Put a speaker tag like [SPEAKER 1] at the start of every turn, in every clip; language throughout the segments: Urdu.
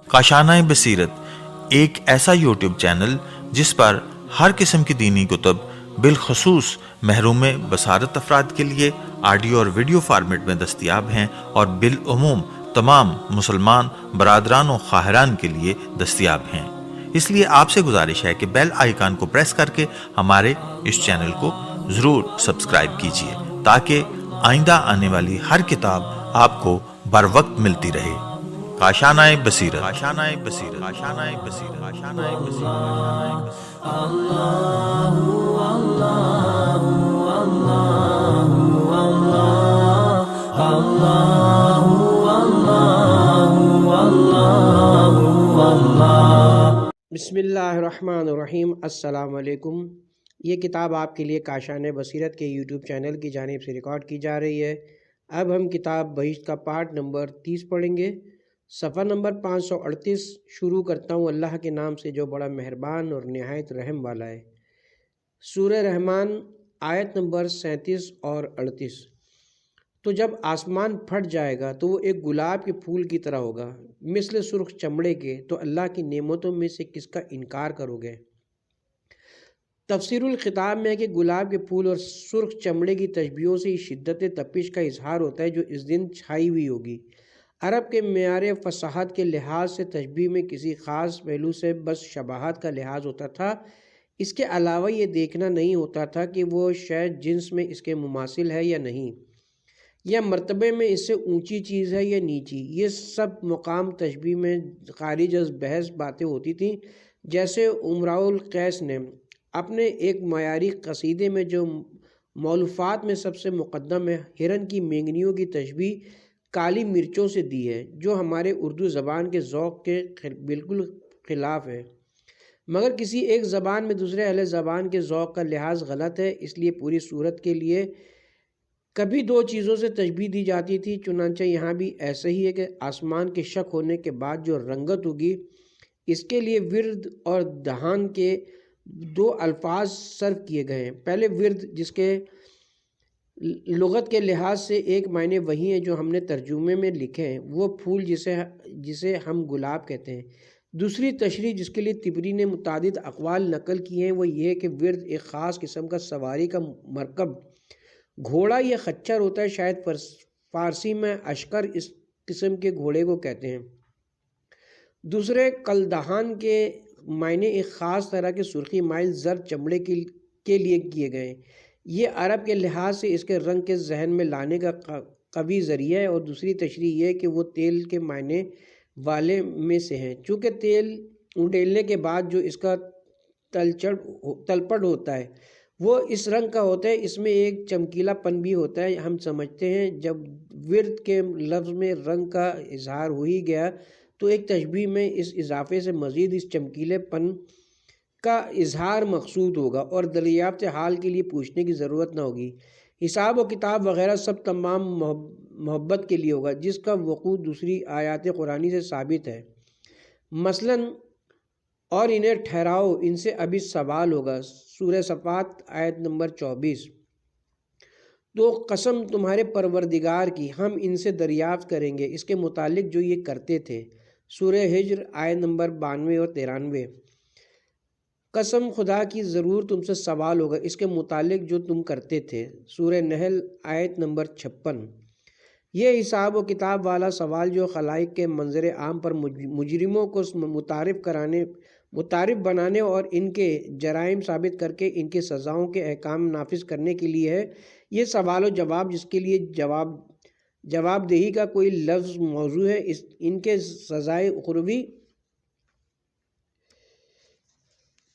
[SPEAKER 1] کاشانۂ بصیرت ایک ایسا یوٹیوب چینل جس پر ہر قسم کی دینی کتب بالخصوص محروم بصارت افراد کے لیے آڈیو اور ویڈیو فارمیٹ میں دستیاب ہیں اور بالعموم تمام مسلمان برادران و خواہران کے لیے دستیاب ہیں۔ اس لیے آپ سے گزارش ہے کہ بیل آئیکن کو پریس کر کے ہمارے اس چینل کو ضرور سبسکرائب کیجیے تاکہ آئندہ آنے والی ہر کتاب آپ کو بر وقت ملتی رہے۔ کاشانۂ بصیرت، کاشانۂ بصیرت، کاشانۂ بصیرت، کاشانۂ بصیرت۔
[SPEAKER 2] بسم اللہ الرحمن الرحیم۔ السلام علیکم۔ یہ کتاب آپ کے لیے کاشانۂ بصیرت کے یوٹیوب چینل کی جانب سے ریکارڈ کی جا رہی ہے۔ اب ہم کتاب بہشت کا پارٹ نمبر 30 پڑھیں گے، صفحہ نمبر 538۔ شروع کرتا ہوں اللہ کے نام سے جو بڑا مہربان اور نہایت رحم والا ہے۔ سورہ رحمان آیت نمبر 37 اور 38۔ تو جب آسمان پھٹ جائے گا تو وہ ایک گلاب کے پھول کی طرح ہوگا، مثل سرخ چمڑے کے، تو اللہ کی نعمتوں میں سے کس کا انکار کرو گے؟ تفسیر الخطاب میں ہے کہ گلاب کے پھول اور سرخ چمڑے کی تشبیہوں سے شدت تپش کا اظہار ہوتا ہے جو اس دن چھائی ہوئی ہوگی۔ عرب کے معیار فصاحت کے لحاظ سے تشبیہ میں کسی خاص پہلو سے بس شباہت کا لحاظ ہوتا تھا، اس کے علاوہ یہ دیکھنا نہیں ہوتا تھا کہ وہ شے جنس میں اس کے مماثل ہے یا نہیں، یا مرتبے میں اس سے اونچی چیز ہے یا نیچی۔ یہ سب مقام تشبیہ میں خارج از بحث باتیں ہوتی تھیں، جیسے امراء القیس نے اپنے ایک معیاری قصیدے میں جو مؤلفات میں سب سے مقدم ہے، ہرن کی مینگنیوں کی تشبیہ کالی مرچوں سے دی ہے، جو ہمارے اردو زبان کے ذوق کے بالکل خلاف ہے، مگر کسی ایک زبان میں دوسرے اہل زبان کے ذوق کا لحاظ غلط ہے، اس لیے پوری صورت کے لیے کبھی دو چیزوں سے تشبیہ دی جاتی تھی۔ چنانچہ یہاں بھی ایسا ہی ہے کہ آسمان کے شق ہونے کے بعد جو رنگت ہوگی، اس کے لیے ورد اور دہان کے دو الفاظ صرف کیے گئے ہیں۔ پہلے ورد، جس کے لغت کے لحاظ سے ایک معنی وہی ہے جو ہم نے ترجمے میں لکھے ہیں، وہ پھول جسے ہم گلاب کہتے ہیں۔ دوسری تشریح جس کے لیے طبری نے متعدد اقوال نقل کیے ہیں وہ یہ ہے کہ ورد ایک خاص قسم کا سواری کا مرکب، گھوڑا یا خچر ہوتا ہے، شاید فارسی میں اشکر اس قسم کے گھوڑے کو کہتے ہیں۔ دوسرے کلدہان کے معنی ایک خاص طرح کے سرخی مائل زرد چمڑے کے لیے کیے گئے ہیں۔ یہ عرب کے لحاظ سے اس کے رنگ کے ذہن میں لانے کا قوی ذریعہ ہے، اور دوسری تشریح یہ ہے کہ وہ تیل کے معنی والے میں سے ہیں، چونکہ تیل انڈیلنے کے بعد جو اس کا تلپٹ ہوتا ہے وہ اس رنگ کا ہوتا ہے، اس میں ایک چمکیلا پن بھی ہوتا ہے۔ ہم سمجھتے ہیں جب ورد کے لفظ میں رنگ کا اظہار ہو ہی گیا تو ایک تشبیہ میں اس اضافے سے مزید اس چمکیلے پن کا اظہار مقصود ہوگا اور دریافت حال کے لیے پوچھنے کی ضرورت نہ ہوگی۔ حساب و کتاب وغیرہ سب تمام محبت کے لیے ہوگا، جس کا وقوع دوسری آیات قرآنی سے ثابت ہے، مثلاً اور انہیں ٹھہراؤ، ان سے ابھی سوال ہوگا، سورہ صفات آیت نمبر 24۔ تو قسم تمہارے پروردگار کی، ہم ان سے دریافت کریں گے اس کے متعلق جو یہ کرتے تھے، سورہ ہجر آیت نمبر 92 اور 93۔ قسم خدا کی ضرور تم سے سوال ہوگا اس کے متعلق جو تم کرتے تھے، سورہ نحل آیت نمبر 56۔ یہ حساب و کتاب والا سوال جو خلائق کے منظر عام پر مجرموں کو متعارف بنانے اور ان کے جرائم ثابت کر کے ان کے سزاؤں کے احکام نافذ کرنے کے لیے ہے، یہ سوال و جواب جس کے لیے جواب دہی کا کوئی لفظ موضوع ہے، ان کے سزائے اخروی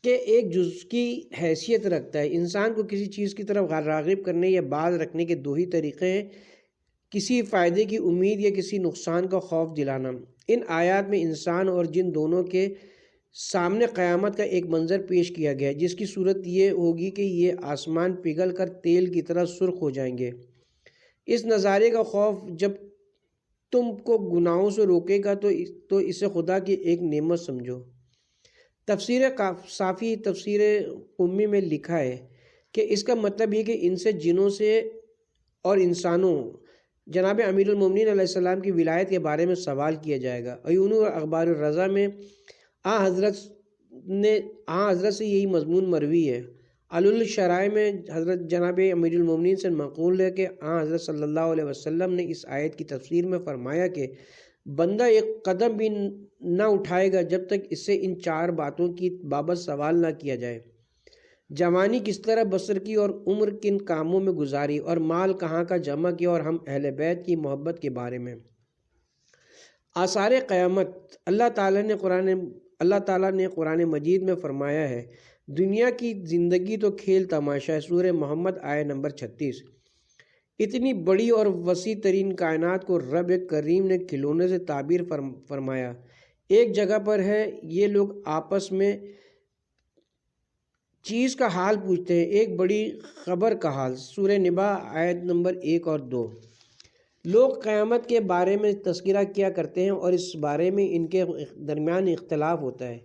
[SPEAKER 2] کہ ایک جز کی حیثیت رکھتا ہے۔ انسان کو کسی چیز کی طرف راغب کرنے یا باز رکھنے کے دو ہی طریقے ہیں، کسی فائدے کی امید یا کسی نقصان کا خوف دلانا۔ ان آیات میں انسان اور جن دونوں کے سامنے قیامت کا ایک منظر پیش کیا گیا ہے، جس کی صورت یہ ہوگی کہ یہ آسمان پگھل کر تیل کی طرح سرخ ہو جائیں گے۔ اس نظارے کا خوف جب تم کو گناہوں سے روکے گا تو اسے خدا کی ایک نعمت سمجھو۔ تفسیر صافی تفسیر قمی میں لکھا ہے کہ اس کا مطلب یہ کہ ان سے جنوں سے اور انسانوں جناب امیر المومنین علیہ السلام کی ولایت کے بارے میں سوال کیا جائے گا۔ عیون اور اخبار الرضا میں حضرت سے یہی مضمون مروی ہے۔ الشرائع میں حضرت جناب امیر المومنین سے منقول ہے کہ حضرت صلی اللہ علیہ وسلم نے اس آیت کی تفسیر میں فرمایا کہ بندہ ایک قدم بھی نہ اٹھائے گا جب تک اس سے ان 4 باتوں کی بابت سوال نہ کیا جائے: جوانی کس طرح بسر کی اور عمر کن کاموں میں گزاری اور مال کہاں کا جمع کیا اور ہم اہل بیت کی محبت کے بارے میں۔ آثار قیامت اللہ تعالیٰ نے قرآن مجید میں فرمایا ہے: دنیا کی زندگی تو کھیل تماشا ہے۔ سورہ محمد آیت نمبر 36۔ اتنی بڑی اور وسیع ترین کائنات کو رب کریم نے کھلونے سے تعبیر فرمایا۔ ایک جگہ پر ہے یہ لوگ آپس میں چیز کا حال پوچھتے ہیں، ایک بڑی خبر کا حال۔ سورہ نبا آیت نمبر 1 اور 2۔ لوگ قیامت کے بارے میں تذکرہ کیا کرتے ہیں اور اس بارے میں ان کے درمیان اختلاف ہوتا ہے۔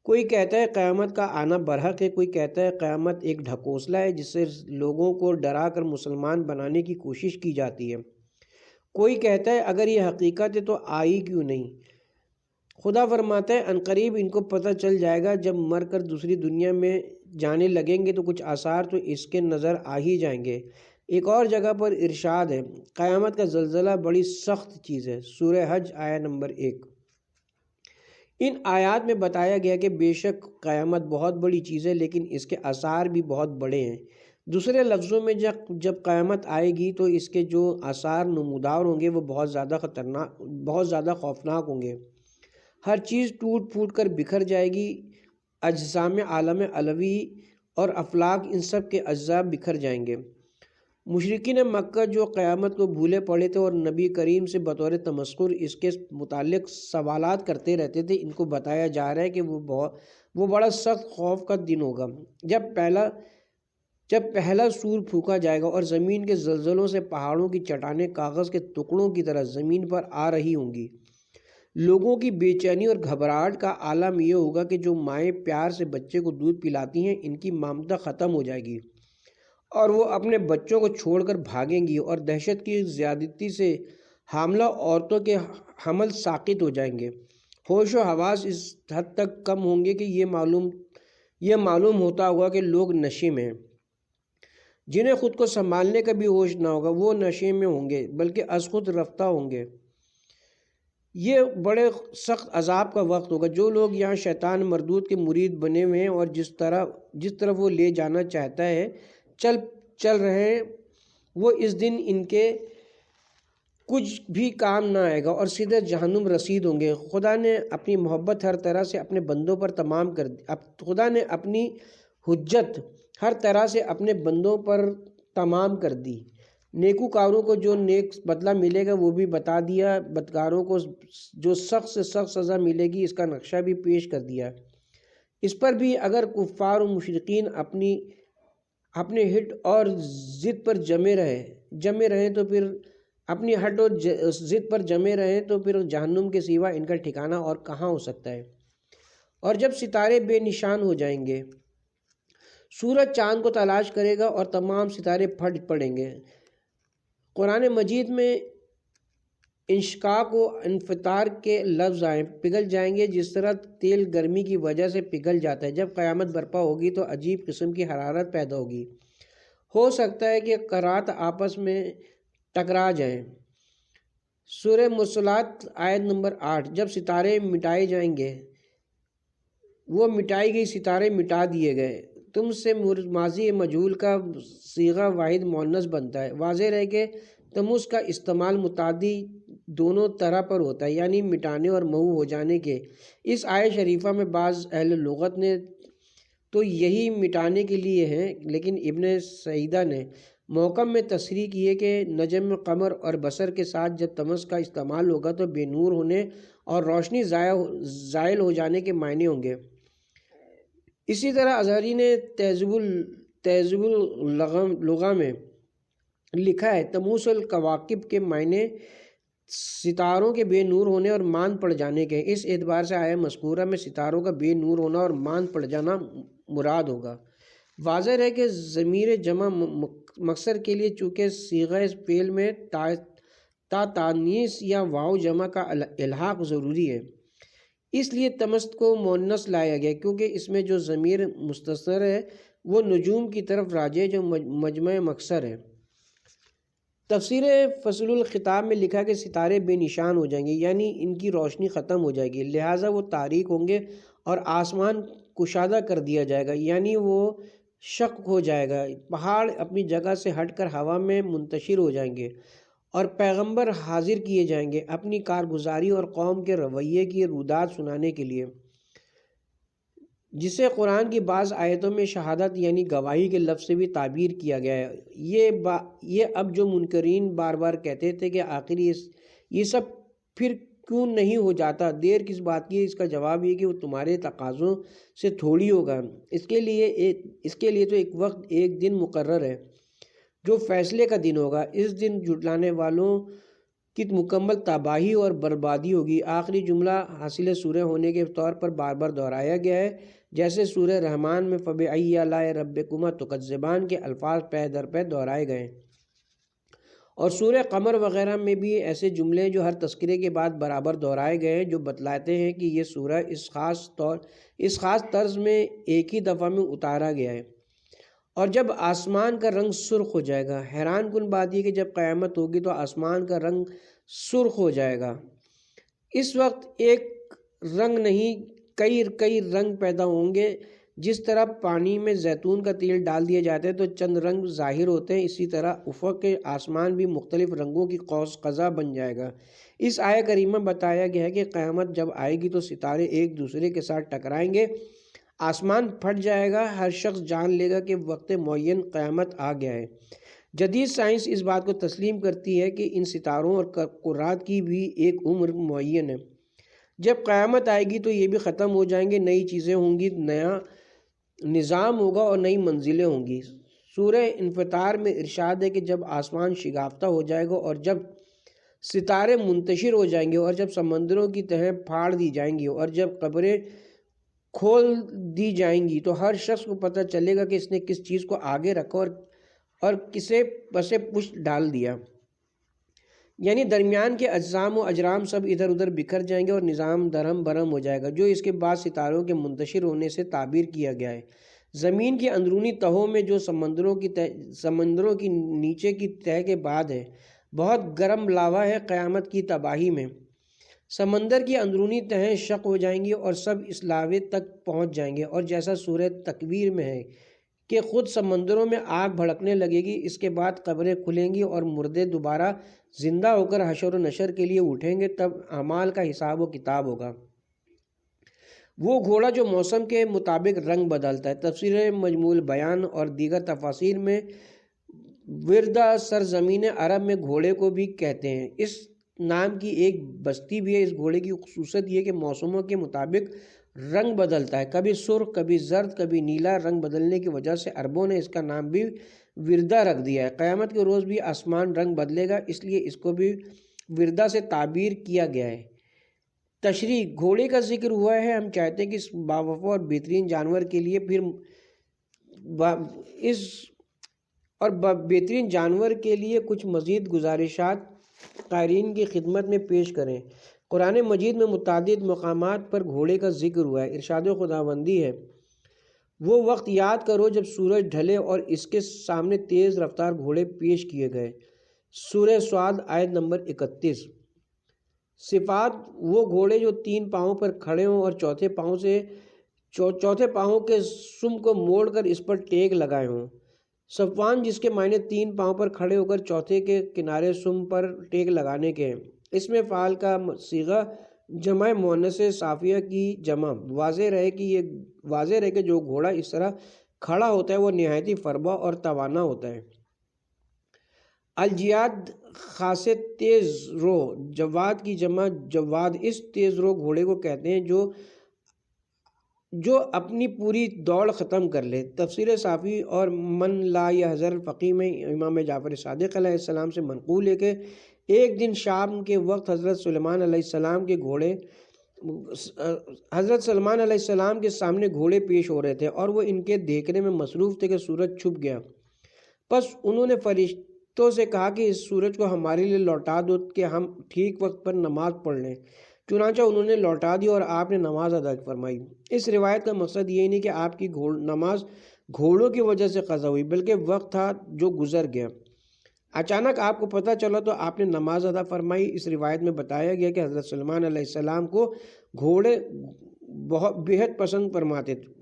[SPEAKER 2] کوئی کہتا ہے قیامت کا آنا برحق ہے، کوئی کہتا ہے قیامت ایک ڈھکوسلا ہے جس سے لوگوں کو ڈرا کر مسلمان بنانے کی کوشش کی جاتی ہے۔ کوئی کہتا ہے اگر یہ حقیقت ہے تو آئی کیوں نہیں؟ خدا فرماتا ہے عنقریب ان کو پتہ چل جائے گا، جب مر کر دوسری دنیا میں جانے لگیں گے تو کچھ آثار تو اس کے نظر آ ہی جائیں گے۔ ایک اور جگہ پر ارشاد ہے: قیامت کا زلزلہ بڑی سخت چیز ہے۔ سورہ حج آیت نمبر 1۔ ان آیات میں بتایا گیا کہ بے شک قیامت بہت بڑی چیز ہے لیکن اس کے آثار بھی بہت بڑے ہیں۔ دوسرے لفظوں میں جب قیامت آئے گی تو اس کے جو آثار نمودار ہوں گے وہ بہت زیادہ خوفناک ہوں گے۔ ہر چیز ٹوٹ پھوٹ کر بکھر جائے گی، اجسام عالم علوی اور افلاک ان سب کے اجزاء بکھر جائیں گے۔ مشرکین مکہ جو قیامت کو بھولے پڑے تھے اور نبی کریم سے بطور تمسخر اس کے متعلق سوالات کرتے رہتے تھے، ان کو بتایا جا رہا ہے کہ وہ بڑا سخت خوف کا دن ہوگا جب پہلا سور پھونکا جائے گا اور زمین کے زلزلوں سے پہاڑوں کی چٹانیں کاغذ کے ٹکڑوں کی طرح زمین پر آ رہی ہوں گی۔ لوگوں کی بے چینی اور گھبراہٹ کا عالم یہ ہوگا کہ جو مائیں پیار سے بچے کو دودھ پلاتی ہیں ان کی ممتا ختم ہو جائے گی اور وہ اپنے بچوں کو چھوڑ کر بھاگیں گی، اور دہشت کی زیادتی سے حاملہ عورتوں کے حمل ساقط ہو جائیں گے۔ ہوش و حواس اس حد تک کم ہوں گے کہ یہ معلوم ہوتا ہوگا کہ لوگ نشے میں ہیں۔ جنہیں خود کو سنبھالنے کا بھی ہوش نہ ہوگا وہ نشے میں ہوں گے بلکہ از خود رفتہ ہوں گے۔ یہ بڑے سخت عذاب کا وقت ہوگا۔ جو لوگ یہاں شیطان مردود کے مرید بنے ہوئے ہیں اور جس طرف وہ لے جانا چاہتا ہے چل رہے ہیں، وہ اس دن ان کے کچھ بھی کام نہ آئے گا اور سیدھے جہنم رسید ہوں گے۔ خدا نے اپنی محبت ہر طرح سے اپنے بندوں پر خدا نے اپنی حجت ہر طرح سے اپنے بندوں پر تمام کر دی۔ نیکوکاروں کو جو نیک بدلہ ملے گا وہ بھی بتا دیا، بدکاروں کو جو سخت سے سخت سزا ملے گی اس کا نقشہ بھی پیش کر دیا۔ اس پر بھی اگر کفار و مشرکین اپنے ہٹ اور ضد پر جمے رہیں تو پھر اپنی ہٹ اور ضد پر جمے رہیں تو پھر جہنم کے سوا ان کا ٹھکانہ اور کہاں ہو سکتا ہے۔ اور جب ستارے بے نشان ہو جائیں گے، سورج چاند کو تلاش کرے گا اور تمام ستارے پھٹ پڑیں گے۔ قرآن مجید میں انشقاق و انفطار کے لفظ آئیں، پگھل جائیں گے جس طرح تیل گرمی کی وجہ سے پگھل جاتا ہے۔ جب قیامت برپا ہوگی تو عجیب قسم کی حرارت پیدا ہوگی، ہو سکتا ہے کہ قرات آپس میں ٹکرا جائیں۔ سورہ مرسلات آیت نمبر 8۔ جب ستارے مٹائے جائیں گے، وہ مٹائی گئی ستارے مٹا دیے گئے، تم سے ماضی مجہول کا صیغہ واحد مؤنث بنتا ہے۔ واضح رہے کہ تمس کا استعمال متعدی دونوں طرح پر ہوتا ہے، یعنی مٹانے اور محو ہو جانے کے۔ اس آیت شریفہ میں بعض اہل لغت نے تو یہی مٹانے کے لیے ہیں، لیکن ابن سعیدہ نے محکم میں تصریح کی ہے کہ نجم، قمر اور بصر کے ساتھ جب تمس کا استعمال ہوگا تو بے نور ہونے اور روشنی زائل ہو جانے کے معنی ہوں گے۔ اسی طرح اظہری نے تہذیب اللغہ میں لکھا ہے تموس الکواکب کے معنی ستاروں کے بے نور ہونے اور ماند پڑ جانے کے۔ اس اعتبار سے آیت مذکورہ میں ستاروں کا بے نور ہونا اور ماند پڑ جانا مراد ہوگا۔ واضح ہے کہ ضمیر جمع مکسر کے لیے چونکہ صیغہ فعل میں تا تانیث یا واو جمع کا الحاق ضروری ہے، اس لیے تمست کو مؤنث لایا گیا، کیونکہ اس میں جو ضمیر مستتر ہے وہ نجوم کی طرف راجع جو مجمع مکسر ہے۔ تفسیر فصل الخطاب میں لکھا کہ ستارے بے نشان ہو جائیں گے، یعنی ان کی روشنی ختم ہو جائے گی، لہٰذا وہ تاریک ہوں گے اور آسمان کشادہ کر دیا جائے گا، یعنی وہ شق ہو جائے گا، پہاڑ اپنی جگہ سے ہٹ کر ہوا میں منتشر ہو جائیں گے اور پیغمبر حاضر کیے جائیں گے اپنی کارگزاری اور قوم کے رویے کی رودات سنانے کے لیے، جسے قرآن کی بعض آیتوں میں شہادت یعنی گواہی کے لفظ سے بھی تعبیر کیا گیا ہے۔ یہ اب جو منکرین بار بار کہتے تھے کہ آخر یہ سب پھر کیوں نہیں ہو جاتا، دیر کس بات کی ہے، اس کا جواب یہ کہ وہ تمہارے تقاضوں سے تھوڑی ہوگا، اس کے لیے تو ایک وقت ایک دن مقرر ہے جو فیصلے کا دن ہوگا، اس دن جھٹلانے والوں کی مکمل تباہی اور بربادی ہوگی۔ آخری جملہ حاصل سورہ ہونے کے طور پر بار بار دہرایا گیا ہے، جیسے سورہ رحمان میں فَبِأَيِّ آلَاءِ رَبِّكُمَا تُكَذِّبَانِ کے الفاظ پے در پے دہرائے گئے، اور سورہ قمر وغیرہ میں بھی ایسے جملے جو ہر تذکرے کے بعد برابر دہرائے گئے ہیں، جو بتلاتے ہیں کہ یہ سورہ اس خاص طرز میں ایک ہی دفعہ میں اتارا گیا ہے۔ اور جب آسمان کا رنگ سرخ ہو جائے گا، حیران کن بات یہ کہ جب قیامت ہوگی تو آسمان کا رنگ سرخ ہو جائے گا، اس وقت ایک رنگ نہیں کئی رنگ پیدا ہوں گے، جس طرح پانی میں زیتون کا تیل ڈال دیا جاتا ہے تو چند رنگ ظاہر ہوتے ہیں، اسی طرح افق کے آسمان بھی مختلف رنگوں کی قوس قزح بن جائے گا۔ اس آیہ کریمہ بتایا گیا ہے کہ قیامت جب آئے گی تو ستارے ایک دوسرے کے ساتھ ٹکرائیں گے، آسمان پھٹ جائے گا، ہر شخص جان لے گا کہ وقت معین قیامت آ گیا ہے۔ جدید سائنس اس بات کو تسلیم کرتی ہے کہ ان ستاروں اور کرات کی بھی ایک عمر معین ہے، جب قیامت آئے گی تو یہ بھی ختم ہو جائیں گے، نئی چیزیں ہوں گی، نیا نظام ہوگا اور نئی منزلیں ہوں گی۔ سورہ انفطار میں ارشاد ہے کہ جب آسمان شگافتہ ہو جائے گا اور جب ستارے منتشر ہو جائیں گے اور جب سمندروں کی تہیں پھاڑ دی جائیں گی اور جب قبریں کھول دی جائیں گی تو ہر شخص کو پتہ چلے گا کہ اس نے کس چیز کو آگے رکھا اور کسے پس پشت ڈال دیا، یعنی درمیان کے اجسام و اجرام سب ادھر ادھر بکھر جائیں گے اور نظام درہم برہم ہو جائے گا، جو اس کے بعد ستاروں کے منتشر ہونے سے تعبیر کیا گیا ہے۔ زمین کی اندرونی تہوں میں جو سمندروں کی نیچے کی تہہ کے بعد ہے، بہت گرم لاوا ہے، قیامت کی تباہی میں سمندر کی اندرونی تہیں شق ہو جائیں گی اور سب اس لاوے تک پہنچ جائیں گے، اور جیسا سورہ تکویر میں ہے کہ خود سمندروں میں آگ بھڑکنے لگے گی، اس کے بعد قبریں کھلیں گی اور مردے دوبارہ زندہ ہو کر حشر و نشر کے لیے اٹھیں گے، تب اعمال کا حساب و کتاب ہوگا۔ وہ گھوڑا جو موسم کے مطابق رنگ بدلتا ہے، تفسیر مجموع البیان اور دیگر تفاسیر میں وردہ سرزمین عرب میں گھوڑے کو بھی کہتے ہیں، اس نام کی ایک بستی بھی ہے۔ اس گھوڑے کی خصوصیت یہ کہ موسموں کے مطابق رنگ بدلتا ہے، کبھی سرخ، کبھی زرد، کبھی نیلا، رنگ بدلنے کی وجہ سے عربوں نے اس کا نام بھی وردہ رکھ دیا ہے۔ قیامت کے روز بھی آسمان رنگ بدلے گا، اس لیے اس کو بھی وردہ سے تعبیر کیا گیا ہے۔ تشریح: گھوڑے کا ذکر ہوا ہے، ہم چاہتے ہیں کہ اس باوفا اور بہترین جانور کے لیے بہترین جانور کے لیے کچھ مزید گزارشات قارئین کی خدمت میں پیش کریں۔ قرآن مجید میں متعدد مقامات پر گھوڑے کا ذکر ہوا ہے۔ ارشاد خداوندی ہے، وہ وقت یاد کرو جب سورج ڈھلے اور اس کے سامنے تیز رفتار گھوڑے پیش کیے گئے۔ سورہ صاد آیت نمبر 31۔ صفات: وہ گھوڑے جو 3 پاؤں پر کھڑے ہوں اور چوتھے پاؤں کے سم کو موڑ کر اس پر ٹیک لگائے ہوں۔ صفوان، جس کے معنی 3 پاؤں پر کھڑے ہو کر چوتھے کے کنارے سم پر ٹیک لگانے کے ہیں۔ اس میں فعل کا صیغہ جمع مؤنث صافیہ کی جمع۔ واضح رہے کہ جو گھوڑا اس طرح کھڑا ہوتا ہے وہ نہایت ہی فربا اور توانا ہوتا ہے۔ الجیاد خاصے تیز رو، جواد کی جمع جواد، اس تیز رو گھوڑے کو کہتے ہیں جو اپنی پوری دوڑ ختم کر لے۔ تفسیر صافی اور من لا یحذر الفقیہ میں امام جعفر صادق علیہ السلام سے منقول ہے کہ ایک دن شام کے وقت حضرت سلیمان علیہ السلام کے گھوڑے حضرت سلمان علیہ السلام کے سامنے گھوڑے پیش ہو رہے تھے اور وہ ان کے دیکھنے میں مصروف تھے کہ سورج چھپ گیا۔ پس انہوں نے فرشتوں سے کہا کہ اس سورج کو ہمارے لیے لوٹا دو کہ ہم ٹھیک وقت پر نماز پڑھ لیں۔ چنانچہ انہوں نے لوٹا دی اور آپ نے نماز ادا فرمائی۔ اس روایت کا مقصد یہ نہیں کہ آپ کی نماز گھوڑوں کی وجہ سے قضا ہوئی، بلکہ وقت تھا جو گزر گیا۔ اچانک آپ کو پتہ چلا تو آپ نے نماز ادا فرمائی۔ اس روایت میں بتایا گیا کہ حضرت سلمان علیہ السلام کو گھوڑے بہت پسند فرماتے تھے۔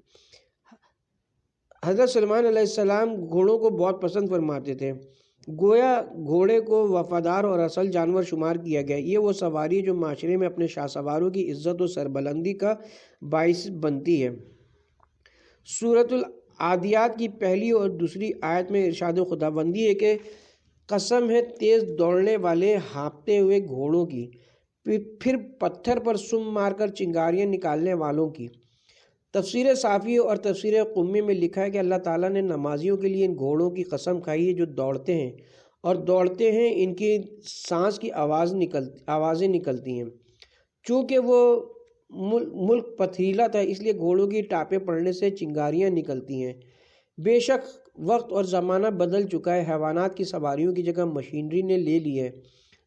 [SPEAKER 2] حضرت سلمان علیہ السلام گھوڑوں کو بہت پسند فرماتے تھے، گویا گھوڑے کو وفادار اور اصل جانور شمار کیا گیا۔ یہ وہ سواری جو معاشرے میں اپنے شاہ سواروں کی عزت و سربلندی کا باعث بنتی ہے۔ سورۃ العادیات کی پہلی اور دوسری آیت میں ارشاد خداوندی ہے کہ قسم ہے تیز دوڑنے والے ہانپتے ہوئے گھوڑوں کی، پھر پتھر پر سم مار کر چنگاریاں نکالنے والوں کی۔ تفسیر صافی اور تفسیر قمی میں لکھا ہے کہ اللہ تعالیٰ نے نمازیوں کے لیے ان گھوڑوں کی قسم کھائی ہے جو دوڑتے ہیں اور دوڑتے ہیں، ان کی سانس کی آوازیں نکلتی ہیں۔ چونکہ وہ ملک پتھریلا تھا اس لیے گھوڑوں کی ٹاپیں پڑنے سے چنگاریاں نکلتی ہیں۔ بے شک وقت اور زمانہ بدل چکا ہے، حیوانات کی سواریوں کی جگہ مشینری نے لے لی ہے،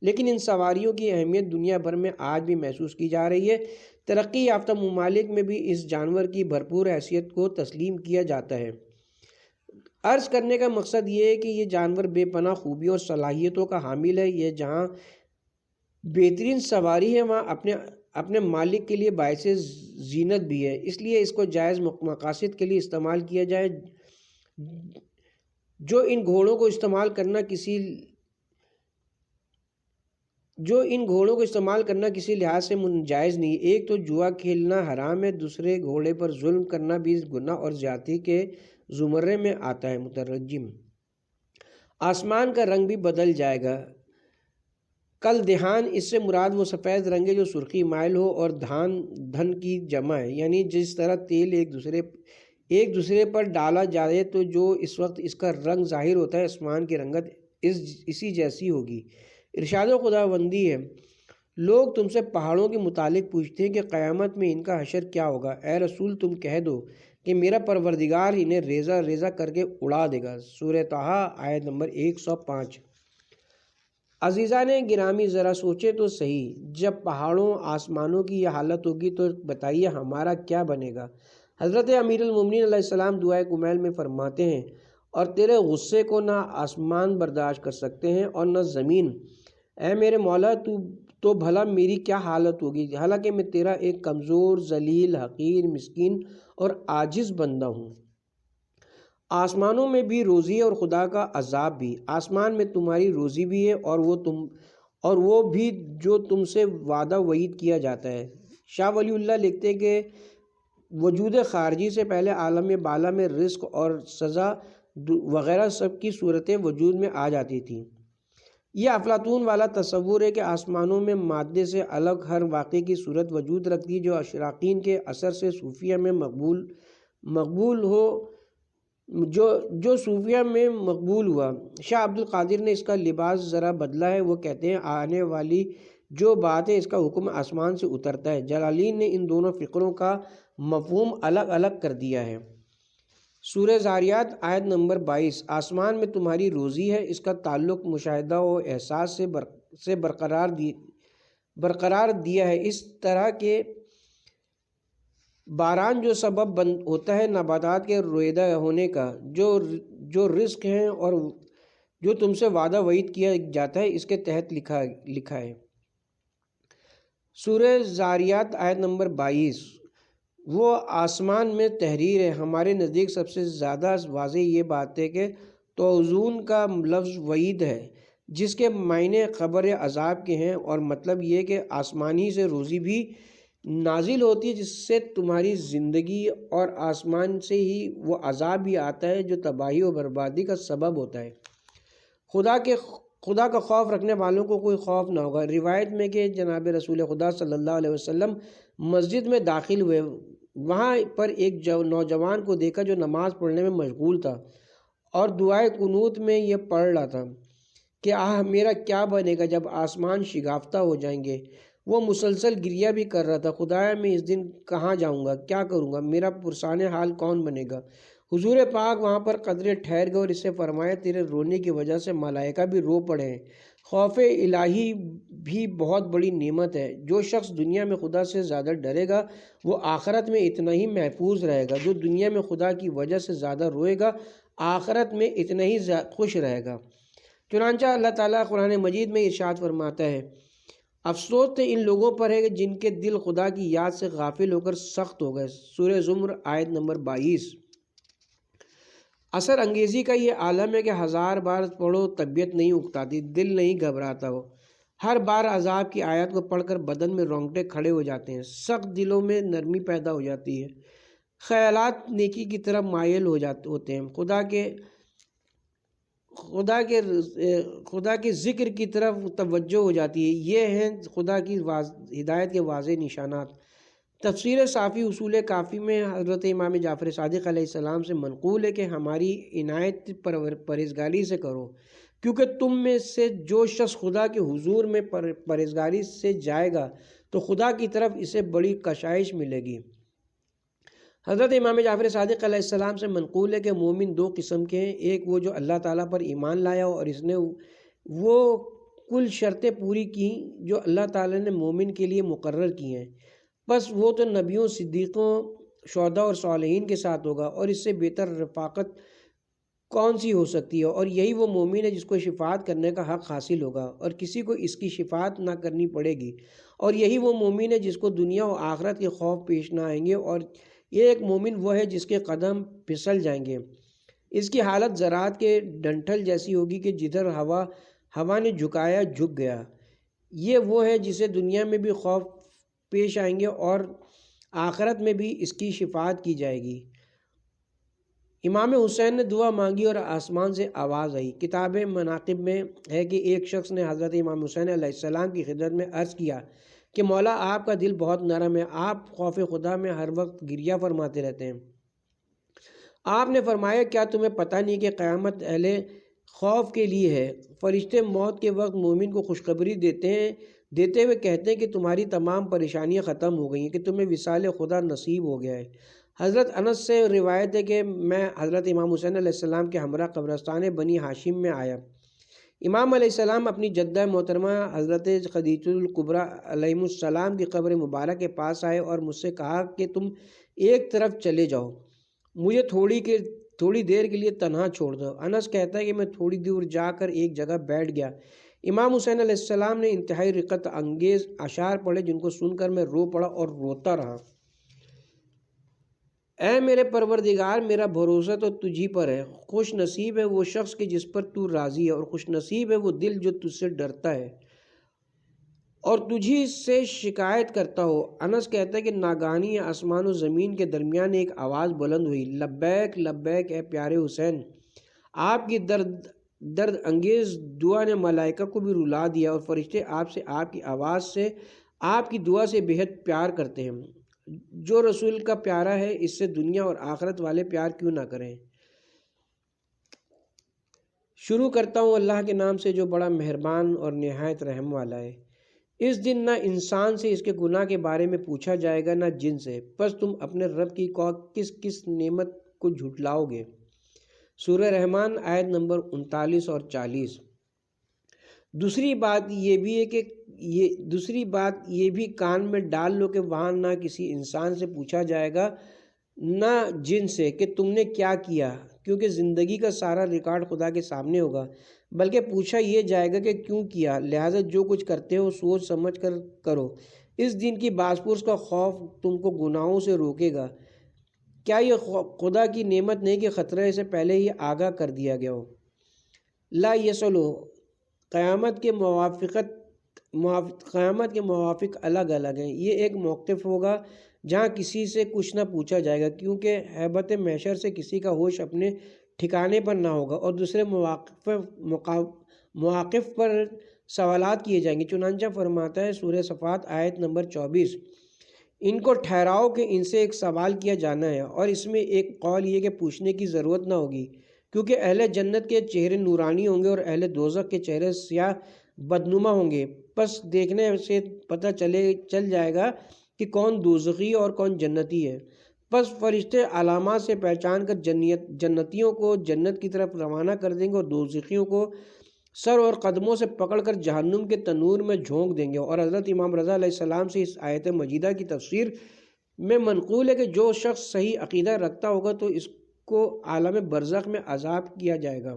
[SPEAKER 2] لیکن ان سواریوں کی اہمیت دنیا بھر میں آج بھی محسوس کی جا رہی ہے۔ ترقی یافتہ ممالک میں بھی اس جانور کی بھرپور حیثیت کو تسلیم کیا جاتا ہے۔ عرض کرنے کا مقصد یہ ہے کہ یہ جانور بے پناہ خوبیوں اور صلاحیتوں کا حامل ہے۔ یہ جہاں بہترین سواری ہے وہاں اپنے مالک کے لیے باعث زینت بھی ہے، اس لیے اس کو جائز مقاصد کے لیے استعمال کیا جائے۔ جو ان گھوڑوں کو استعمال کرنا کسی لحاظ سے جائز نہیں۔ ایک تو جوا کھیلنا حرام ہے، دوسرے گھوڑے پر ظلم کرنا بھی گناہ اور زیادتی کے زمرے میں آتا ہے۔ مترجم: آسمان کا رنگ بھی بدل جائے گا۔ کل دہان، اس سے مراد وہ سفید رنگ ہے جو سرخی مائل ہو، اور دھن کی جمع ہے، یعنی جس طرح تیل ایک دوسرے پر ڈالا جائے تو جو اس وقت اس کا رنگ ظاہر ہوتا ہے، آسمان کی رنگت اسی جیسی ہوگی۔ ارشاد خداوندی ہے: لوگ تم سے پہاڑوں کے متعلق پوچھتے ہیں کہ قیامت میں ان کا حشر کیا ہوگا۔ اے رسول تم کہہ دو کہ میرا پروردگار انہیں ریزہ ریزہ کر کے اڑا دے گا۔ سورہ طٰہٰ آیت نمبر 105۔ عزیزان گرامی، ذرا سوچے تو صحیح، جب پہاڑوں آسمانوں کی یہ حالت ہوگی تو بتائیے ہمارا کیا بنے گا۔ حضرت امیر المومنین علیہ السلام دعائے کمیل میں فرماتے ہیں: اور تیرے غصے کو نہ آسمان برداشت کر سکتے ہیں اور نہ زمین۔ اے میرے مولا، تو بھلا میری کیا حالت ہوگی، حالانکہ میں تیرا ایک کمزور، ذلیل، حقیر، مسکین اور عاجز بندہ ہوں۔ آسمانوں میں بھی روزی ہے اور خدا کا عذاب بھی۔ آسمان میں تمہاری روزی بھی ہے اور وہ بھی جو تم سے وعدہ وعید کیا جاتا ہے۔ شاہ ولی اللہ لکھتے ہیں کہ وجود خارجی سے پہلے عالم بالا میں رزق اور سزا وغیرہ سب کی صورتیں وجود میں آ جاتی تھیں۔ یہ افلاطون والا تصور ہے کہ آسمانوں میں مادے سے الگ ہر واقعے کی صورت وجود رکھتی جو اشراقین کے اثر سے صوفیہ میں مقبول ہوا۔ شاہ عبد القادر نے اس کا لباس ذرا بدلا ہے۔ وہ کہتے ہیں آنے والی جو بات ہے اس کا حکم آسمان سے اترتا ہے۔ جلالین نے ان دونوں فقروں کا مفہوم الگ الگ کر دیا ہے۔ سورہ زاریات آیت نمبر 22: آسمان میں تمہاری روزی ہے، اس کا تعلق مشاہدہ و احساس سے برقرار دیا ہے۔ اس طرح کے باران جو سبب ہوتا ہے نباتات کے رویدہ ہونے کا، جو رزق ہیں اور جو تم سے وعدہ وعید کیا جاتا ہے، اس کے تحت لکھا ہے۔ سورہ زاریات آیت نمبر 22: وہ آسمان میں تحریر ہے۔ ہمارے نزدیک سب سے زیادہ واضح یہ بات ہے کہ توزون کا لفظ وعید ہے، جس کے معنی خبر عذاب کے ہیں، اور مطلب یہ کہ آسمان ہی سے روزی بھی نازل ہوتی ہے جس سے تمہاری زندگی، اور آسمان سے ہی وہ عذاب بھی آتا ہے جو تباہی و بربادی کا سبب ہوتا ہے۔ خدا کا خوف رکھنے والوں کو کوئی خوف نہ ہوگا۔ روایت میں کہ جناب رسول خدا صلی اللہ علیہ وسلم مسجد میں داخل ہوئے، وہاں پر ایک نوجوان کو دیکھا جو نماز پڑھنے میں مشغول تھا اور دعائے قنوت میں یہ پڑھ رہا تھا کہ میرا کیا بنے گا جب آسمان شگافتہ ہو جائیں گے وہ مسلسل گریہ بھی کر رہا تھا، خدایا میں اس دن کہاں جاؤں گا، کیا کروں گا، میرا پرسان حال کون بنے گا؟ حضور پاک وہاں پر قدرے ٹھہر گئے اور اس سے فرمایا تیرے رونے کی وجہ سے ملائکہ بھی رو پڑے ہیں۔ خوف الہی بھی بہت بڑی نعمت ہے۔ جو شخص دنیا میں خدا سے زیادہ ڈرے گا وہ آخرت میں اتنا ہی محفوظ رہے گا، جو دنیا میں خدا کی وجہ سے زیادہ روئے گا آخرت میں اتنا ہی خوش رہے گا۔ چنانچہ اللہ تعالیٰ قرآن مجید میں ارشاد فرماتا ہے، افسوس تو ان لوگوں پر ہے کہ جن کے دل خدا کی یاد سے غافل ہو کر سخت ہو گئے۔ سورہ زمر آیت نمبر 22۔ اثر انگیزی کا یہ عالم ہے کہ 1000 بار پڑھو طبیعت نہیں اکتاتی، دل نہیں گھبراتا ہو۔ ہر بار عذاب کی آیت کو پڑھ کر بدن میں رونگٹے کھڑے ہو جاتے ہیں، سخت دلوں میں نرمی پیدا ہو جاتی ہے، خیالات نیکی کی طرف مائل ہوتے ہیں، خدا کے ذکر کی طرف توجہ ہو جاتی ہے۔ یہ ہیں خدا کی ہدایت کے واضح نشانات۔ تفسیر صافی اصول کافی میں حضرت امام جعفر صادق علیہ السلام سے منقول ہے کہ ہماری عنایت پرہیزگاری سے کرو، کیونکہ تم میں سے جو شخص خدا کے حضور میں پرہیزگاری سے جائے گا تو خدا کی طرف اسے بڑی کشائش ملے گی۔ حضرت امام جعفر صادق علیہ السلام سے منقول ہے کہ مومن دو قسم کے ہیں، ایک وہ جو اللہ تعالیٰ پر ایمان لایا ہو اور اس نے وہ کل شرطیں پوری کی جو اللہ تعالیٰ نے مومن کے لیے مقرر کی ہیں، بس وہ تو نبیوں، صدیقوں، شہداء اور صالحین کے ساتھ ہوگا، اور اس سے بہتر رفاقت کون سی ہو سکتی ہے؟ اور یہی وہ مومن ہے جس کو شفاعت کرنے کا حق حاصل ہوگا اور کسی کو اس کی شفاعت نہ کرنی پڑے گی، اور یہی وہ مومن ہے جس کو دنیا و آخرت کے خوف پیش نہ آئیں گے، اور یہ ایک مومن وہ ہے جس کے قدم پھسل جائیں گے۔ اس کی حالت زراعت کے ڈنٹھل جیسی ہوگی کہ جدھر ہوا نے جھکایا جھک گیا۔ یہ وہ ہے جسے دنیا میں بھی خوف پیش آئیں گے اور آخرت میں بھی اس کی شفاعت کی جائے گی۔ امام حسین نے دعا مانگی اور آسمان سے آواز آئی۔ کتاب مناقب میں ہے کہ ایک شخص نے حضرت امام حسین علیہ السلام کی خدمت میں عرض کیا کہ مولا آپ کا دل بہت نرم ہے، آپ خوف خدا میں ہر وقت گریہ فرماتے رہتے ہیں۔ آپ نے فرمایا کیا تمہیں پتہ نہیں کہ قیامت اہل خوف کے لیے ہے؟ فرشتے موت کے وقت مومن کو خوشخبری دیتے ہوئے کہتے ہیں کہ تمہاری تمام پریشانیاں ختم ہو گئی ہیں، کہ تمہیں وصال خدا نصیب ہو گیا ہے۔ حضرت انس سے روایت ہے کہ میں حضرت امام حسین علیہ السلام کے ہمراہ قبرستان بنی ہاشم میں آیا۔ امام علیہ السلام اپنی جدہ محترمہ حضرت خدیجہ الکبریٰ علیہ السلام کی قبر مبارک کے پاس آئے اور مجھ سے کہا کہ تم ایک طرف چلے جاؤ، مجھے تھوڑی دیر کے لیے تنہا چھوڑ دو۔ انس کہتا ہے کہ میں تھوڑی دور جا کر ایک جگہ بیٹھ گیا۔ امام حسین علیہ السلام نے انتہائی رقت انگیز اشعار پڑھے جن کو سن کر میں رو پڑا اور روتا رہا۔ اے میرے پروردگار، میرا بھروسہ تو تجھی پر ہے۔ خوش نصیب ہے وہ شخص کہ جس پر تو راضی ہے، اور خوش نصیب ہے وہ دل جو تجھ سے ڈرتا ہے اور تجھی سے شکایت کرتا ہو۔ انس کہتا ہے کہ ناگہانی آسمان و زمین کے درمیان ایک آواز بلند ہوئی، لبیک لبیک اے پیارے حسین۔ آپ کی درد انگیز دعا نے ملائکہ کو بھی رلا دیا، اور فرشتے آپ سے، آپ کی آواز سے، آپ کی دعا سے بہت پیار کرتے ہیں۔ جو رسول کا پیارا ہے اس سے دنیا اور آخرت والے پیار کیوں نہ کریں۔ شروع کرتا ہوں اللہ کے نام سے جو بڑا مہربان اور نہایت رحم والا ہے۔ اس دن نہ انسان سے اس کے گناہ کے بارے میں پوچھا جائے گا، نہ جن سے، پس تم اپنے رب کی کس نعمت کو جھٹلاؤ گے۔ سورہ رحمان آیت نمبر 39 اور 40۔ دوسری بات یہ بھی کان میں ڈال لو کہ وہاں نہ کسی انسان سے پوچھا جائے گا نہ جن سے کہ تم نے کیا کیا، کیونکہ زندگی کا سارا ریکارڈ خدا کے سامنے ہوگا، بلکہ پوچھا یہ جائے گا کہ کیوں کیا، لہٰذا جو کچھ کرتے ہو سوچ سمجھ کر کرو۔ اس دن کی باز پرس کا خوف تم کو گناہوں سے روکے گا۔ کیا یہ خدا کی نعمت نہیں کہ خطرے سے پہلے ہی آگاہ کر دیا گیا ہو؟ لا یسلو، قیامت کے موافق الگ الگ ہیں۔ یہ ایک موقف ہوگا جہاں کسی سے کچھ نہ پوچھا جائے گا، کیونکہ ہیبت محشر سے کسی کا ہوش اپنے ٹھکانے پر نہ ہوگا، اور دوسرے مواقف پر سوالات کیے جائیں گے۔ چنانچہ فرماتا ہے سورہ صفات آیت نمبر 24، ان کو ٹھہراؤ کہ ان سے ایک سوال کیا جانا ہے، اور اس میں ایک قول یہ کہ پوچھنے کی ضرورت نہ ہوگی، کیونکہ اہل جنت کے چہرے نورانی ہوں گے اور اہل دوزخ کے چہرے سیاہ بدنما ہوں گے، پس دیکھنے سے پتہ چل جائے گا کہ کون دوزخی اور کون جنتی ہے۔ پس فرشتے علامات سے پہچان کر جنتیوں کو جنت کی طرف روانہ کر دیں گے اور دوزخیوں کو سر اور قدموں سے پکڑ کر جہنم کے تنور میں جھونک دیں گے۔ اور حضرت امام رضا علیہ السلام سے اس آیت مجیدہ کی تفسیر میں منقول ہے کہ جو شخص صحیح عقیدہ رکھتا ہوگا تو اس کو عالم برزخ میں عذاب کیا جائے گا،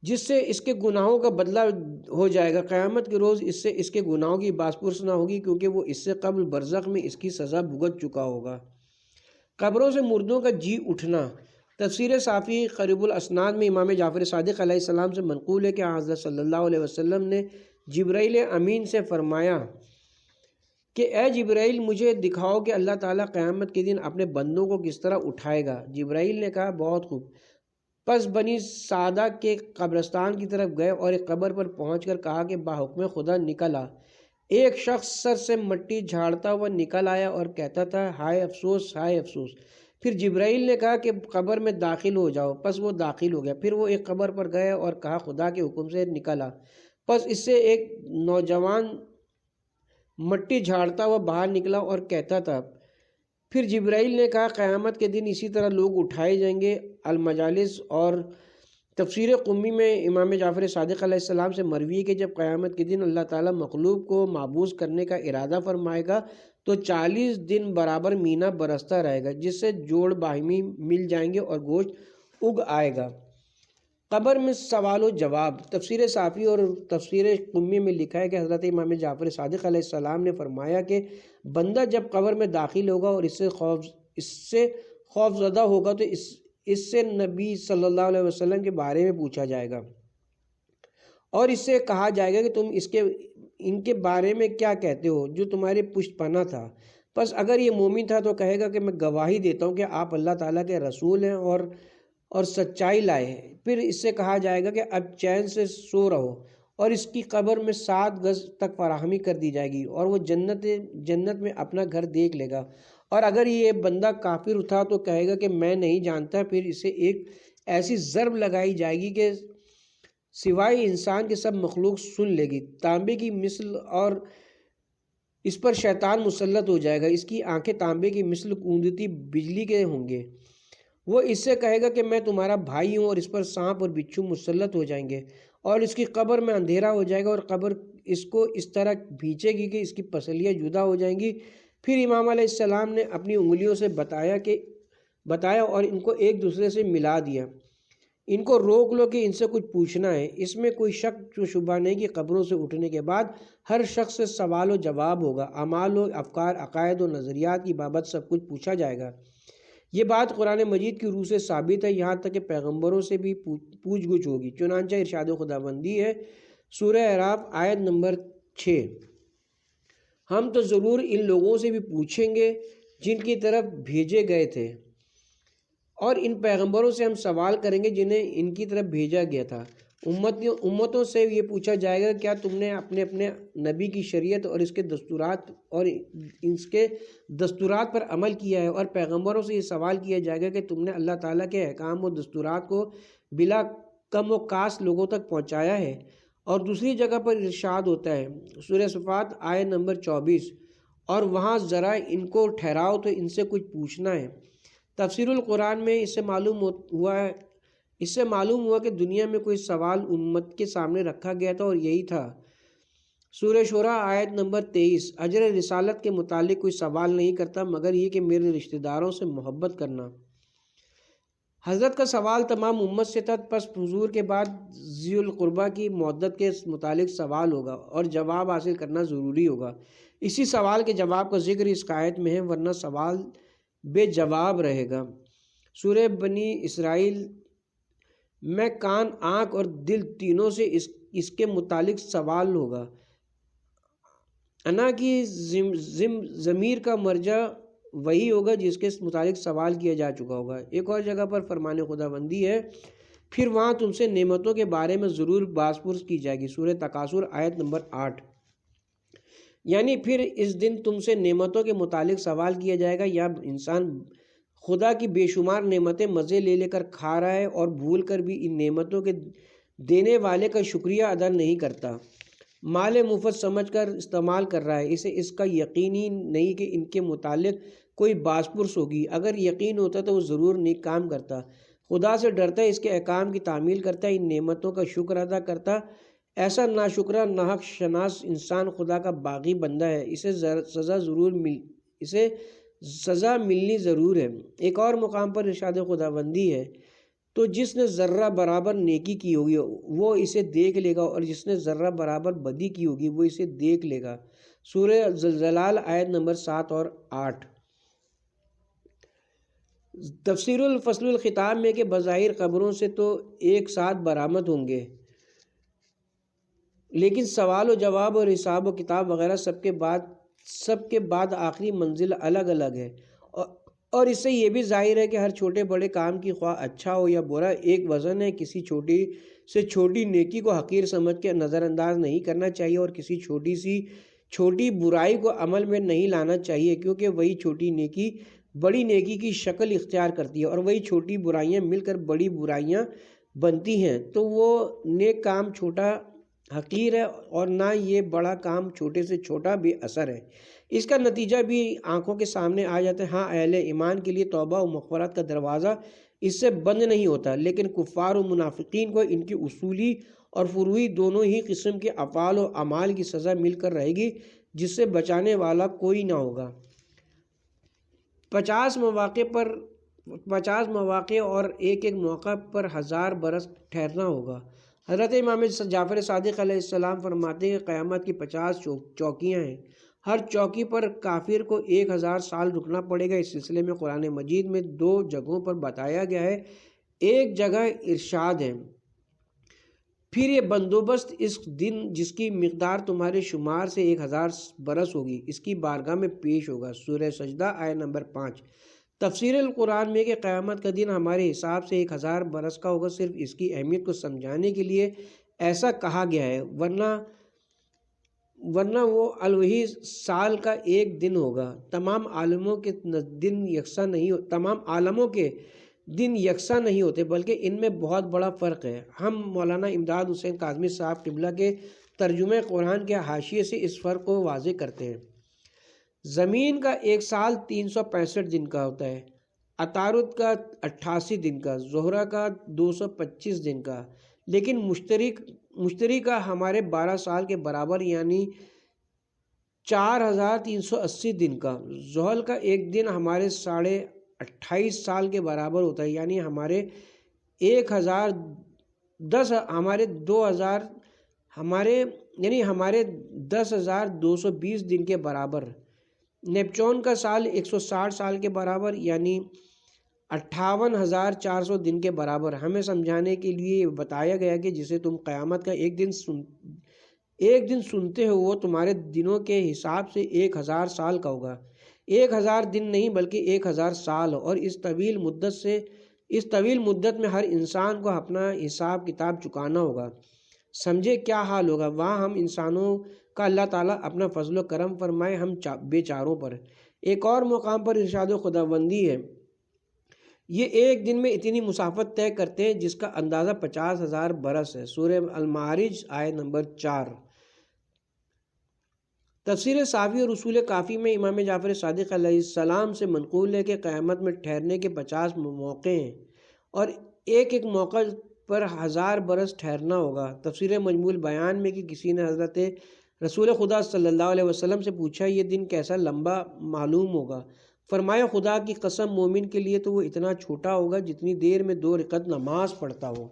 [SPEAKER 2] جس سے اس کے گناہوں کا بدلہ ہو جائے گا۔ قیامت کے روز اس سے اس کے گناہوں کی باس پرس نہ ہوگی، کیونکہ وہ اس سے قبل برزخ میں اس کی سزا بھگت چکا ہوگا۔ قبروں سے مردوں کا جی اٹھنا۔ تفسیر صافی قریب الاسناد میں امام جعفر صادق علیہ السلام سے منقول ہے کہ حضرت صلی اللہ علیہ وسلم نے جبرائیل امین سے فرمایا کہ اے جبرائیل، مجھے دکھاؤ کہ اللہ تعالیٰ قیامت کے دن اپنے بندوں کو کس طرح اٹھائے گا۔ جبرائیل نے کہا بہت خوب۔ پس بنی سعدہ کے قبرستان کی طرف گئے اور ایک قبر پر پہنچ کر کہا کہ باحکم خدا نکل آ۔ ایک شخص سر سے مٹی جھاڑتا ہوا نکل آیا اور کہتا تھا ہائے افسوس، ہائے افسوس۔ پھر جبرائیل نے کہا کہ قبر میں داخل ہو جاؤ، پس وہ داخل ہو گیا۔ پھر وہ ایک قبر پر گئے اور کہا خدا کے حکم سے نکل آ، پس اس سے ایک نوجوان مٹی جھاڑتا ہوا باہر نکلا اور کہتا تھا۔ پھر جبرائیل نے کہا قیامت کے دن اسی طرح لوگ اٹھائے جائیں گے۔ المجالس اور تفسیر قمی میں امام جعفر صادق علیہ السلام سے مروی ہے کہ جب قیامت کے دن اللہ تعالیٰ مخلوق کو معبوس کرنے کا ارادہ فرمائے گا تو 40 دن برابر مینا برستا رہے گا، جس سے جوڑ باہمی مل جائیں گے اور گوشت اگ آئے گا۔ قبر میں سوال و جواب۔ تفسیر صافی اور تفسیر قمی میں لکھا ہے کہ حضرت امام جعفر صادق علیہ السلام نے فرمایا کہ بندہ جب قبر میں داخل ہوگا اور اس سے خوف زدہ ہوگا تو اس سے نبی صلی اللہ علیہ وسلم کے بارے میں پوچھا جائے گا اور اس سے کہا جائے گا کہ تم ان کے بارے میں کیا کہتے ہو جو تمہارے پشت پناہ تھا۔ پس اگر یہ مومن تھا تو کہے گا کہ میں گواہی دیتا ہوں کہ آپ اللہ تعالیٰ کے رسول ہیں اور سچائی لائے ہیں۔ پھر اس سے کہا جائے گا کہ اب چین سے سو رہو، اور اس کی قبر میں 7 گز تک فراہمی کر دی جائے گی اور وہ جنت میں اپنا گھر دیکھ لے گا۔ اور اگر یہ بندہ کافر تھا تو کہے گا کہ میں نہیں جانتا۔ پھر اسے ایک ایسی ضرب لگائی جائے گی کہ سوائے انسان کے سب مخلوق سن لے گی، تانبے کی مثل، اور اس پر شیطان مسلط ہو جائے گا۔ اس کی آنکھیں تانبے کی مثل گوندتی بجلی کے ہوں گے۔ وہ اس سے کہے گا کہ میں تمہارا بھائی ہوں، اور اس پر سانپ اور بچھو مسلط ہو جائیں گے اور اس کی قبر میں اندھیرا ہو جائے گا اور قبر اس کو اس طرح بھینچے گی کہ اس کی پسلیاں جدا ہو جائیں گی۔ پھر امام علیہ السلام نے اپنی انگلیوں سے بتایا اور ان کو ایک دوسرے سے ملا دیا۔ ان کو روک لو کہ ان سے کچھ پوچھنا ہے۔ اس میں کوئی شک و شبہ نہیں کہ قبروں سے اٹھنے کے بعد ہر شخص سے سوال و جواب ہوگا۔ اعمال و افکار، عقائد و نظریات کی بابت سب کچھ پوچھا جائے گا۔ یہ بات قرآن مجید کی روح سے ثابت ہے، یہاں تک کہ پیغمبروں سے بھی پوچھ گچھ ہوگی۔ چنانچہ ارشاد خداوندی ہے سورہ اعراف آیت نمبر 6، ہم تو ضرور ان لوگوں سے بھی پوچھیں گے جن کی طرف بھیجے گئے تھے، اور ان پیغمبروں سے ہم سوال کریں گے جنہیں ان کی طرف بھیجا گیا تھا۔ امتوں سے یہ پوچھا جائے گا کیا تم نے اپنے نبی کی شریعت اور اس کے دستورات پر عمل کیا ہے؟ اور پیغمبروں سے یہ سوال کیا جائے گا کہ تم نے اللہ تعالیٰ کے احکام و دستورات کو بلا کم و کاس لوگوں تک پہنچایا ہے؟ اور دوسری جگہ پر ارشاد ہوتا ہے سورہ صفات آیت نمبر 24، اور وہاں ذرا ان کو ٹھہراؤ تو ان سے کچھ پوچھنا ہے۔ تفسیر القرآن میں اس سے معلوم ہوا کہ دنیا میں کوئی سوال امت کے سامنے رکھا گیا تھا اور یہی تھا۔ سورہ شورى آیت نمبر 23، اجر رسالت کے متعلق کوئی سوال نہیں کرتا مگر یہ کہ میرے رشتہ داروں سے محبت کرنا۔ حضرت کا سوال تمام امت سے تھا، پس حضور کے بعد ذی القربہ کی مودت کے متعلق سوال ہوگا اور جواب حاصل کرنا ضروری ہوگا۔ اسی سوال کے جواب کا ذکر اس آیت میں ہے، ورنہ سوال بے جواب رہے گا۔ سورہ بنی اسرائیل میں کان، آنکھ اور دل تینوں سے اس کے متعلق سوال ہوگا۔ انا کی ضمیر کا مرجع وہی ہوگا جس کے متعلق سوال کیا جا چکا ہوگا۔ ایک اور جگہ پر فرمان خداوندی ہے، پھر وہاں تم سے نعمتوں کے بارے میں ضرور باس پرس کی جائے گی۔ سورہ تکاثر آیت نمبر 8، یعنی پھر اس دن تم سے نعمتوں کے متعلق سوال کیا جائے گا۔ یا انسان خدا کی بے شمار نعمتیں مزے لے کر کھا رہا ہے اور بھول کر بھی ان نعمتوں کے دینے والے کا شکریہ ادا نہیں کرتا، مال مفت سمجھ کر استعمال کر رہا ہے، اسے اس کا یقینی نہیں کہ ان کے متعلق کوئی باز پرس ہوگی، اگر یقین ہوتا تو وہ ضرور نیک کام کرتا، خدا سے ڈرتا ہے، اس کے احکام کی تعمیل کرتا ہے، ان نعمتوں کا شکر ادا کرتا۔ ایسا ناشکرہ ناحق شناس انسان خدا کا باغی بندہ ہے، اسے سزا ملنی ضرور ہے۔ ایک اور مقام پر ارشاد خداوندی ہے، تو جس نے ذرہ برابر نیکی کی ہوگی وہ اسے دیکھ لے گا، اور جس نے ذرہ برابر بدی کی ہوگی وہ اسے دیکھ لے گا۔ سورہ زلزلہ آیت نمبر 7 اور 8۔ تفسیر الفصل الخطاب میں کہ بظاہر قبروں سے تو ایک ساتھ برآمد ہوں گے، لیکن سوال و جواب اور حساب و کتاب وغیرہ سب کے بعد آخری منزل الگ الگ ہے، اور اس سے یہ بھی ظاہر ہے کہ ہر چھوٹے بڑے کام کی خواہ اچھا ہو یا برا ایک وزن ہے، کسی چھوٹی سے چھوٹی نیکی کو حقیر سمجھ کے نظر انداز نہیں کرنا چاہیے، اور کسی چھوٹی سی چھوٹی برائی کو عمل میں نہیں لانا چاہیے، کیونکہ وہی چھوٹی نیکی بڑی نیکی کی شکل اختیار کرتی ہے، اور وہی چھوٹی برائیاں مل کر بڑی برائیاں بنتی ہیں۔ تو وہ نیک کام چھوٹا حقیر ہے، اور نہ یہ بڑا کام چھوٹے سے چھوٹا بے اثر ہے، اس کا نتیجہ بھی آنکھوں کے سامنے آ جاتا ہے۔ ہاں، اہل ایمان کے لیے توبہ و مغفرت کا دروازہ اس سے بند نہیں ہوتا، لیکن کفار و منافقین کو ان کی اصولی اور فروعی دونوں ہی قسم کے افعال و اعمال کی سزا مل کر رہے گی، جس سے بچانے والا کوئی نہ ہوگا۔ 50 مواقع اور ایک موقع پر 1000 برس ٹھہرنا ہوگا۔ حضرت امام جعفر صادق علیہ السلام فرماتے ہیں کہ قیامت کی 50 چوکیاں ہیں، ہر چوکی پر کافر کو 1000 سال رکنا پڑے گا۔ اس سلسلے میں قرآن مجید میں 2 جگہوں پر بتایا گیا ہے، ایک جگہ ارشاد ہے، پھر یہ بندوبست اس دن جس کی مقدار تمہارے شمار سے 1000 برس ہوگی اس کی بارگاہ میں پیش ہوگا۔ سورہ سجدہ آیت نمبر 5۔ تفسیر القرآن میں کہ قیامت کا دن ہمارے حساب سے 1000 برس کا ہوگا، صرف اس کی اہمیت کو سمجھانے کے لیے ایسا کہا گیا ہے، ورنہ وہ الوہی سال کا ایک دن ہوگا۔ تمام عالموں کے دن یکساں نہیں ہوتے، بلکہ ان میں بہت بڑا فرق ہے۔ ہم مولانا امداد حسین کاظمی صاحب قبلہ کے ترجمہ قرآن کے حاشیے سے اس فرق کو واضح کرتے ہیں۔ زمین کا ایک سال 365 دن کا ہوتا ہے، عطارد کا 88 دن کا، زہرہ کا 225 دن کا، لیکن مشتری کا ہمارے 12 سال کے برابر یعنی 4380 دن کا، زحل کا ایک دن ہمارے 28.5 سال کے برابر ہوتا ہے یعنی ہمارے 10,220 دن کے برابر۔ نیپچون کا سال 160 سال کے برابر یعنی 58,400 دن کے برابر۔ ہمیں سمجھانے کے لیے یہ بتایا گیا کہ جسے تم قیامت کا ایک دن سنتے ہو وہ تمہارے دنوں کے حساب سے 1000 سال کا ہوگا، 1000 دن نہیں بلکہ 1000 سال، اور اس طویل مدت میں ہر انسان کو اپنا حساب کتاب چکانا ہوگا۔ سمجھے کیا حال ہوگا وہاں ہم انسانوں کا اللہ تعالیٰ اپنا فضل و کرم فرمائے ہم بے چاروں پر۔ ایک اور مقام پر ارشاد خداوندی ہے، یہ ایک دن میں اتنی مسافت طے کرتے ہیں جس کا اندازہ 50,000 برس ہے۔ سورہ المعارج آیت نمبر 4۔ تفسیر صافی اور اصول کافی میں امام جعفر صادق علیہ السلام سے منقول ہے کہ قیامت میں ٹھہرنے کے 50 موقع ہیں، اور ایک موقع پر 1000 برس ٹھہرنا ہوگا۔ تفسیر مجموع البیان میں کہ کسی نے حضرت رسول خدا صلی اللہ علیہ وسلم سے پوچھا یہ دن کیسا لمبا معلوم ہوگا؟ فرمایا خدا کی قسم مومن کے لیے تو وہ اتنا چھوٹا ہوگا جتنی دیر میں 2 رکعت نماز پڑھتا ہو۔